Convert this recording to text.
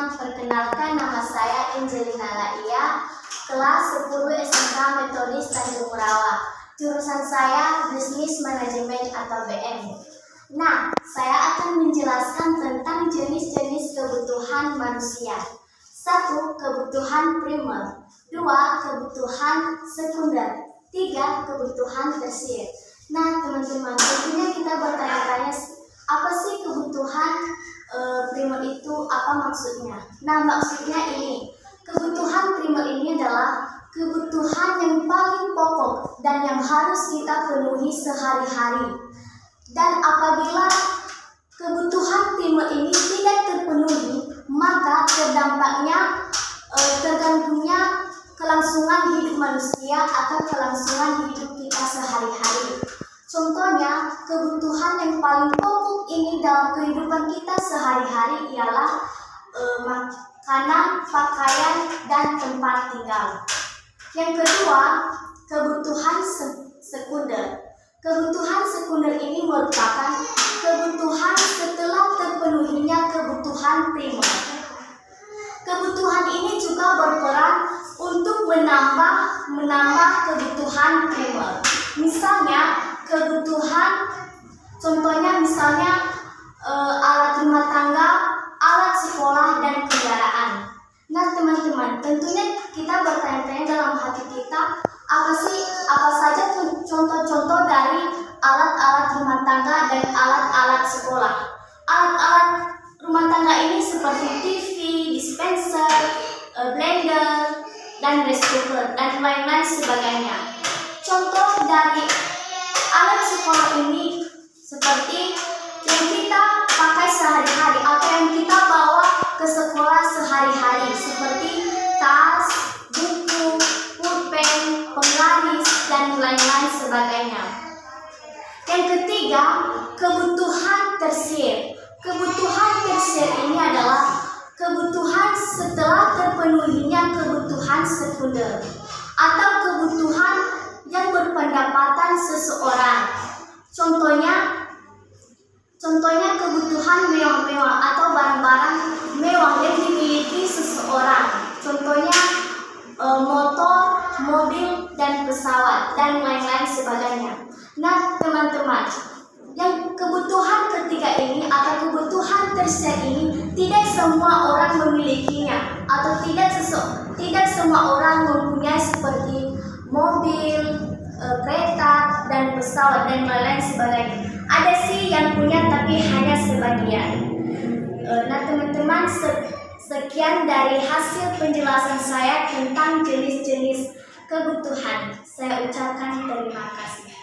Perkenalkan, nama saya Angelina Laia, kelas 10 SMK Metodis Tanjung Merawa. Jurusan saya Bisnis Manajemen atau BM. Nah, saya akan menjelaskan tentang jenis-jenis kebutuhan manusia. 1. Kebutuhan primer. 2. Kebutuhan sekunder. 3. Kebutuhan tersier. Nah, teman-teman, tentunya kita bertanya-tanya, apa sih kebutuhan primer itu, apa maksudnya? Nah, maksudnya ini, kebutuhan primer ini adalah kebutuhan yang paling pokok dan yang harus kita penuhi sehari-hari. Dan apabila kebutuhan primer ini tidak terpenuhi, maka tergantungnya kelangsungan hidup manusia atau kelangsungan hidup kita sehari-hari. Contohnya, kebutuhan yang paling pokok ini dalam kehidupan kita sehari-hari ialah makanan, pakaian, dan tempat tinggal. Yang kedua, kebutuhan sekunder. Kebutuhan sekunder ini merupakan kebutuhan setelah terpenuhinya kebutuhan primer. Kebutuhan ini juga berperan untuk menambah kebutuhan primer. Contohnya alat rumah tangga, alat sekolah, dan kendaraan. Nah, teman-teman, tentunya kita bertanya-tanya dalam hati kita, apa saja contoh-contoh dari alat-alat rumah tangga dan alat-alat sekolah. Alat-alat rumah tangga ini seperti TV, dispenser, blender, dan rice cooker, dan lain-lain sebagainya. Contoh dari alat sekolah ini seperti yang kita pakai sehari-hari atau yang kita bawa ke sekolah sehari-hari, seperti tas, buku, pulpen, penggaris, dan lain-lain sebagainya. Yang ketiga, kebutuhan tersier. Kebutuhan tersier ini adalah kebutuhan setelah terpenuhinya kebutuhan sekunder atau kebutuhan yang berpendapatan seseorang. Contohnya kebutuhan mewah-mewah atau barang-barang mewah yang dimiliki seseorang. Contohnya motor, mobil, dan pesawat, dan lain-lain sebagainya. Nah, teman-teman, yang kebutuhan ketiga ini atau kebutuhan tersier ini tidak semua orang memilikinya, atau tidak semua orang mempunyai seperti mobil, kereta, dan pesawat, dan lain-lain sebagainya. Ada sih yang punya, tapi hanya sebagian. Nah, teman-teman, sekian dari hasil penjelasan saya tentang jenis-jenis kebutuhan. Saya ucapkan terima kasih.